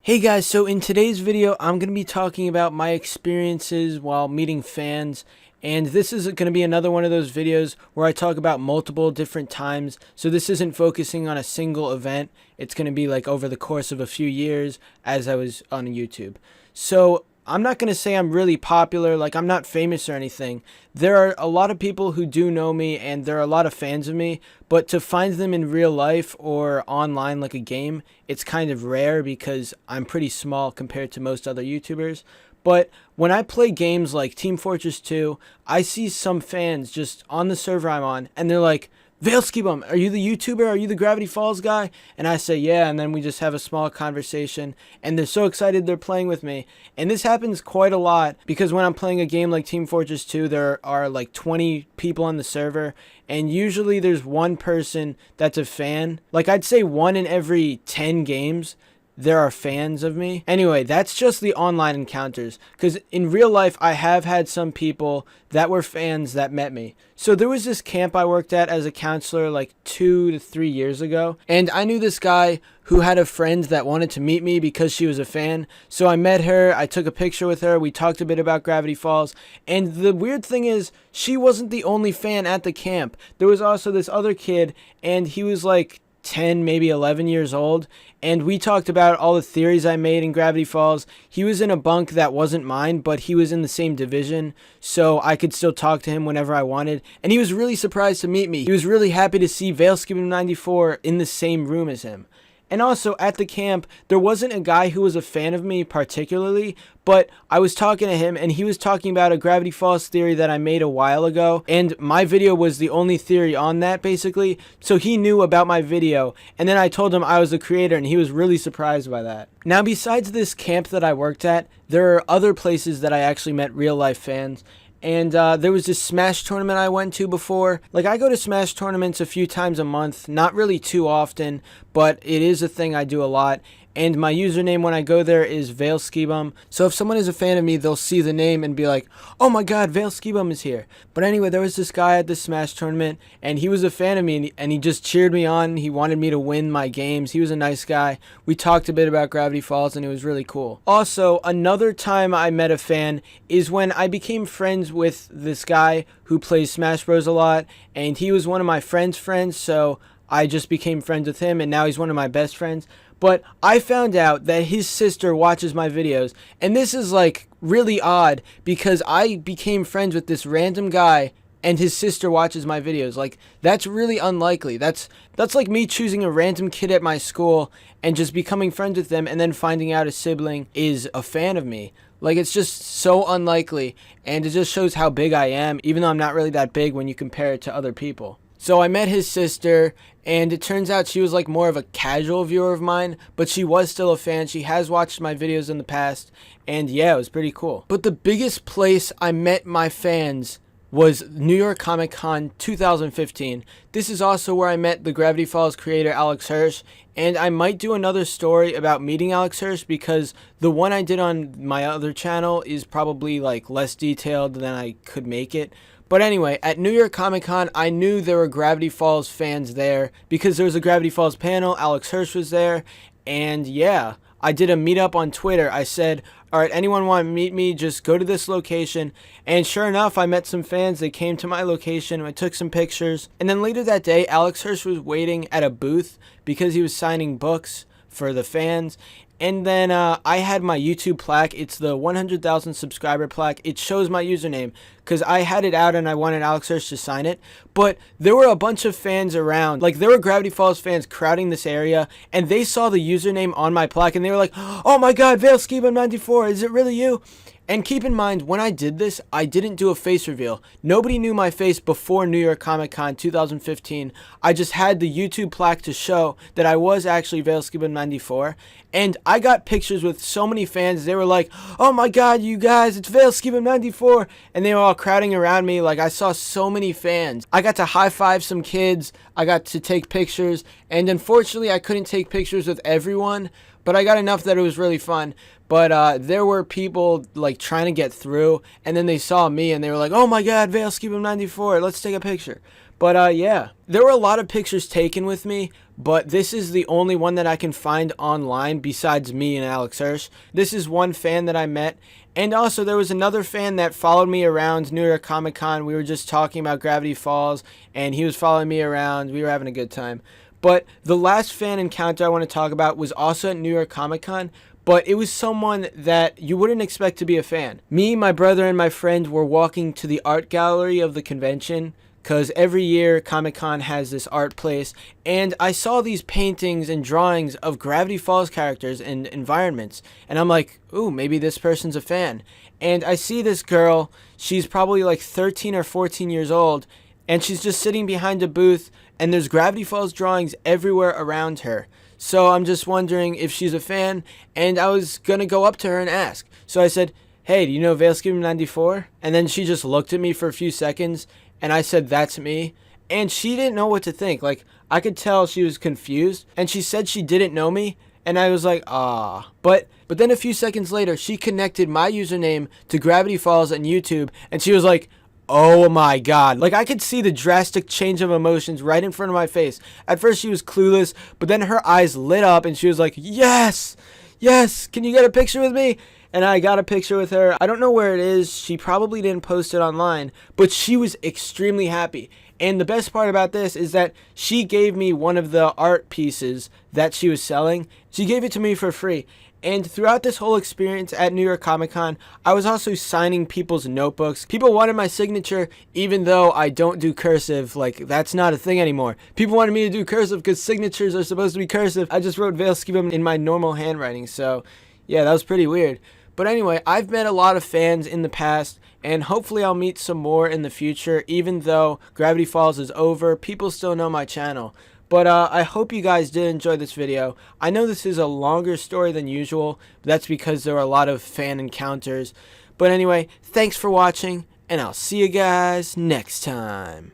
Hey guys, so in today's video, I'm going to be talking about my experiences while meeting fans, and this is going to be another one of those videos where I talk about multiple different times, so this isn't focusing on a single event. It's going to be like over the course of a few years as I was on YouTube. So I'm not going to say I'm really popular, like I'm not famous or anything. There are a lot of people who do know me and there are a lot of fans of me, but to find them in real life or online like a game, it's kind of rare because I'm pretty small compared to most other YouTubers. But when I play games like Team Fortress 2, I see some fans just on the server I'm on and they're like, Vailskibum, are you the YouTuber? Are you the Gravity Falls guy? And I say, yeah, and then we just have a small conversation, and they're so excited they're playing with me. And this happens quite a lot, because when I'm playing a game like Team Fortress 2, there are like 20 people on the server, and usually there's one person that's a fan. Like, I'd say 1 in every 10 games, there are fans of me. Anyway, that's just the online encounters, because in real life I have had some people that were fans that met me. So there was this camp I worked at as a counselor like 2 to 3 years ago, and I knew this guy who had a friend that wanted to meet me because she was a fan. So I met her, I took a picture with her, we talked a bit about Gravity Falls, and the weird thing is she wasn't the only fan at the camp. There was also this other kid, and he was like 10, maybe 11 years old, and we talked about all the theories I made in Gravity Falls. He was in a bunk that wasn't mine, but he was in the same division, so I could still talk to him whenever I wanted, and he was really surprised to meet me. He was really happy to see Vailskibum 94 in the same room as him. And also, at the camp, there wasn't a guy who was a fan of me particularly, but I was talking to him, and he was talking about a Gravity Falls theory that I made a while ago, and my video was the only theory on that, basically, so he knew about my video, and then I told him I was the creator, and he was really surprised by that. Now, besides this camp that I worked at, there are other places that I actually met real-life fans. And there was this Smash tournament I went to before. Like, I go to Smash tournaments a few times a month, not really too often, but it is a thing I do a lot. And my username when I go there is Vailskibum. So if someone is a fan of me, they'll see the name and be like, oh my god, Vailskibum is here. But anyway, there was this guy at the Smash tournament, and he was a fan of me, and he just cheered me on. He wanted me to win my games. He was a nice guy. We talked a bit about Gravity Falls, and it was really cool. Also, another time I met a fan is when I became friends with this guy who plays Smash Bros. A lot, and he was one of my friend's friends, so I just became friends with him, and now he's one of my best friends. But I found out that his sister watches my videos, and this is like really odd because I became friends with this random guy and his sister watches my videos. Like, that's really unlikely. That's like me choosing a random kid at my school and just becoming friends with them and then finding out a sibling is a fan of me. Like, it's just so unlikely, and it just shows how big I am, even though I'm not really that big when you compare it to other people. So I met his sister, and it turns out she was like more of a casual viewer of mine, but she was still a fan. She has watched my videos in the past, and yeah, it was pretty cool. But the biggest place I met my fans was New York Comic Con 2015. This is also where I met the Gravity Falls creator Alex Hirsch, and I might do another story about meeting Alex Hirsch because the one I did on my other channel is probably like less detailed than I could make it. But anyway, at New York Comic Con, I knew there were Gravity Falls fans there because there was a Gravity Falls panel, Alex Hirsch was there, and yeah, I did a meetup on Twitter. I said, alright, anyone want to meet me, just go to this location, and sure enough, I met some fans. They came to my location, I took some pictures, and then later that day, Alex Hirsch was waiting at a booth because he was signing books for the fans. And then I had my YouTube plaque. It's the 100,000 subscriber plaque. It shows my username because I had it out and I wanted Alex Hirsch to sign it. But there were a bunch of fans around. Like, there were Gravity Falls fans crowding this area, and they saw the username on my plaque, and they were like, oh my god, Vailskibum 94, is it really you? And keep in mind, when I did this, I didn't do a face reveal. Nobody knew my face before New York Comic Con 2015. I just had the YouTube plaque to show that I was actually Vailskibum 94. And I got pictures with so many fans. They were like, oh my god, you guys, it's Vailskibum 94. And they were all crowding around me. Like, I saw so many fans. I got to high-five some kids. I got to take pictures. And unfortunately, I couldn't take pictures with everyone, but I got enough that it was really fun. But there were people like trying to get through, and then they saw me and they were like, oh my god, Vailskibum 94, let's take a picture. But yeah, there were a lot of pictures taken with me, but this is the only one that I can find online besides me and Alex Hirsch. This is one fan that I met. And also there was another fan that followed me around New York Comic Con. We were just talking about Gravity Falls and he was following me around. We were having a good time. But the last fan encounter I want to talk about was also at New York Comic Con, but it was someone that you wouldn't expect to be a fan. Me, my brother, and my friend were walking to the art gallery of the convention, because every year Comic-Con has this art place, and I saw these paintings and drawings of Gravity Falls characters and environments, and I'm like, ooh, maybe this person's a fan. And I see this girl, she's probably like 13 or 14 years old, and she's just sitting behind a booth, and there's Gravity Falls drawings everywhere around her. So I'm just wondering if she's a fan, and I was gonna go up to her and ask. So I said, hey, do you know Vailskibum 94? And then she just looked at me for a few seconds, and I said, that's me. And she didn't know what to think. Like, I could tell she was confused, and she said she didn't know me, and I was like, ah. But then a few seconds later, she connected my username to Gravity Falls on YouTube, and she was like, oh my god. Like, I could see the drastic change of emotions right in front of my face. At first, she was clueless, but then her eyes lit up, and she was like, yes, yes, can you get a picture with me? And I got a picture with her. I don't know where it is. She probably didn't post it online, but she was extremely happy. And the best part about this is that she gave me one of the art pieces that she was selling. She gave it to me for free. And throughout this whole experience at New York Comic Con, I was also signing people's notebooks. People wanted my signature, even though I don't do cursive. Like, that's not a thing anymore. People wanted me to do cursive because signatures are supposed to be cursive. I just wrote Vailskibum in my normal handwriting. So, yeah, that was pretty weird. But anyway, I've met a lot of fans in the past, and hopefully I'll meet some more in the future. Even though Gravity Falls is over, people still know my channel. But I hope you guys did enjoy this video. I know this is a longer story than usual, but that's because there were a lot of fan encounters. But anyway, thanks for watching, and I'll see you guys next time.